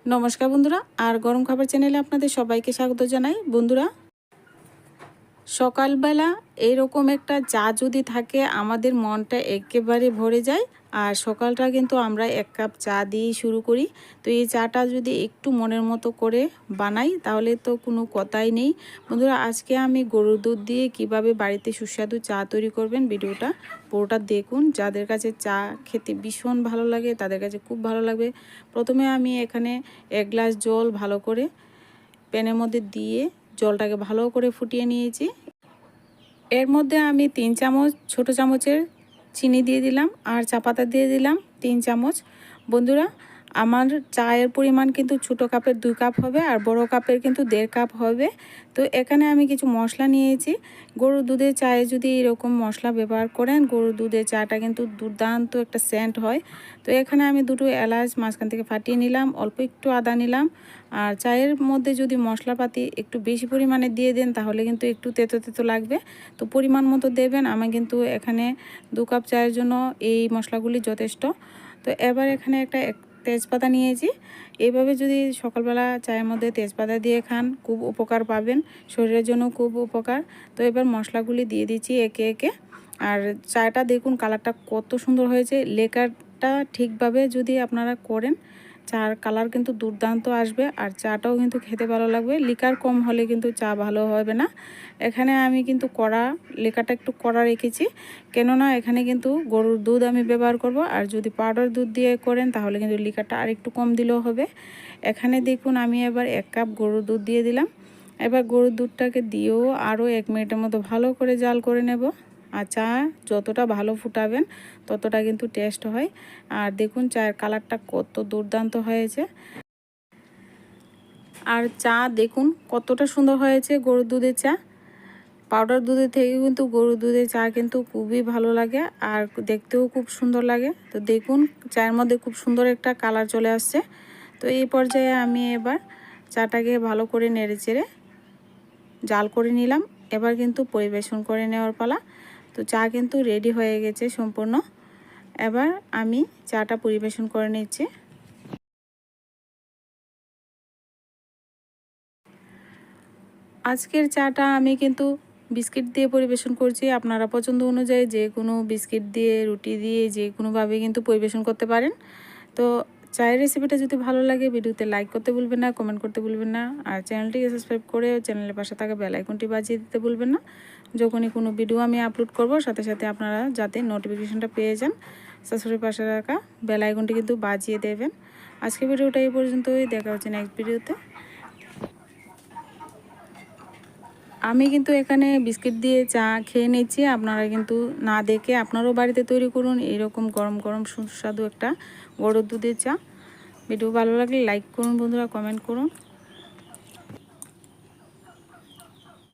নমস্কার বন্ধুরা, আর গরম খাবার চ্যানেলে আপনাদের সবাইকে স্বাগত জানাই। বন্ধুরা, সকালবেলা এরকম একটা চা যদি থাকে আমাদের মনটা একেবারে ভরে যায়। আর সকালটা কিন্তু আমরা এক কাপ চা দিয়েই শুরু করি। তো এই চাটা যদি একটু মনের মতো করে বানাই তাহলে তো কোনো কথাই নেই। বন্ধুরা, আজকে আমি গরুর দুধ দিয়ে কিভাবে বাড়িতে সুস্বাদু চা তৈরি করবেন ভিডিওটা পুরোটা দেখুন। যাদের কাছে চা খেতে ভীষণ ভালো লাগে তাদের কাছে খুব ভালো লাগবে। প্রথমে আমি এখানে 1 গ্লাস জল ভালো করে প্যানের মধ্যে দিয়ে জলটাকে ভালো করে ফুটিয়ে নিয়েছি। এর মধ্যে আমি 3 চামচ ছোট চামচের চিনি দিয়ে দিলাম আর চা পাতা দিয়ে দিলাম 3 চামচ। বন্ধুরা, আমার চায়ের পরিমাণ কিন্তু ছোট কাপের 2 কাপ হবে আর বড় কাপের কিন্তু 1.5 কাপ হবে। তো এখানে আমি কিছু মশলা নিয়েছি। গরুর দুধের চায়ে যদি এরকম মশলা ব্যবহার করেন, গরুর দুধের চাটা কিন্তু দুর্দান্ত একটা সেন্ট হয়। তো এখানে আমি 2টো এলাচ মাঝখান থেকে ফাটিয়ে নিলাম, অল্প একটু আদা নিলাম। আর চায়ের মধ্যে যদি মশলাপাতি একটু বেশি পরিমাণে দিয়ে দেন তাহলে কিন্তু একটু তেতো তেতো লাগবে। তো পরিমাণ মতো দেবেন। আমি কিন্তু এখানে 2 কাপ চায়ের জন্য এই মশলাগুলি যথেষ্ট। তো এবার এখানে একটা তেজপাতা নিয়েছি। এইভাবে যদি সকালবেলা চায়ের মধ্যে তেজপাতা দিয়ে খান খুব উপকার পাবেন, শরীরের জন্য খুব উপকার। তো এবার মশলাগুলি দিয়ে দিচ্ছি একে একে। আর চাটা দেখুন কালারটা কত সুন্দর হয়েছে। লেকারটা ঠিকভাবে যদি আপনারা করেন চার কালার কিন্তু দুর্দান্ত আসবে আর চাটাও কিন্তু খেতে ভালো লাগবে। লিকার কম হলে কিন্তু চা ভালো হবে না। এখানে আমি কিন্তু লিকারটা একটু কড়া রেখেছি, কেননা এখানে কিন্তু গরুর দুধ আমি ব্যবহার করব। আর যদি পাউডার দুধ দিয়ে করেন তাহলে কিন্তু লিকারটা আর একটু কম দিলেও হবে। এখানে দেখুন আমি এবার 1 কাপ গরুর দুধ দিয়ে দিলাম। এবার গরুর দুধটাকে দিয়েও আরও 1 মিনিটের মতো ভালো করে জাল করে নেব। আর চা যতটা ভালো ফুটাবেন ততটা কিন্তু টেস্ট হয়। আর দেখুন চায়ের কালারটা কত দুর্দান্ত হয়েছে। আর চা দেখুন কতটা সুন্দর হয়েছে। গরুর দুধের চা পাউডার দুধের থেকে কিন্তু গরুর দুধের চা কিন্তু খুবই ভালো লাগে আর দেখতেও খুব সুন্দর লাগে। তো দেখুন চায়ের মধ্যে খুব সুন্দর একটা কালার চলে আসছে। তো এই পর্যায়ে আমি এবার চাটাকে ভালো করে নেড়েচেড়ে জাল করে নিলাম। এবার কিন্তু পরিবেশন করে নেওয়ার পালা। তো চা কিন্তু রেডি হয়ে গেছে সম্পূর্ণ। এবার আমি চাটা পরিবেশন করে নিচ্ছি। আজকের চাটা আমি কিন্তু বিস্কিট দিয়ে পরিবেশন করছি। আপনারা পছন্দ অনুযায়ী যে কোনো বিস্কিট দিয়ে, রুটি দিয়ে যে কোনোভাবে কিন্তু পরিবেশন করতে পারেন। তো চায়ের রেসিপিটা যদি ভালো লাগে ভিডিওতে লাইক করতে ভুলবেন না, কমেন্ট করতে ভুলবেন না। আর চ্যানেলটিকে সাবস্ক্রাইব করে চ্যানেলের পাশে থাকা বেল আইকনটি বাজিয়ে দিতে ভুলবেন না। যখনই কোনো ভিডিও আমি আপলোড করব সাথে সাথে আপনারা যাতে নোটিফিকেশনটা পেয়ে যান, সাবস্ক্রাইব পাশে রাখা বেল আইকনটি কিন্তু বাজিয়ে দেবেন। আজকের ভিডিওটা এই পর্যন্তই। দেখা হচ্ছে নেক্সট ভিডিওতে। আমি কিন্তু এখানে বিস্কিট দিয়ে চা খেয়ে নিচ্ছি। আপনারা কিন্তু না দেখে আপনারাও বাড়িতে তৈরি করুন এরকম গরম গরম সুস্বাদু একটা গরুর দুধের চা। ভিডিও ভালো লাগলে লাইক করুন বন্ধুরা, কমেন্ট করুন।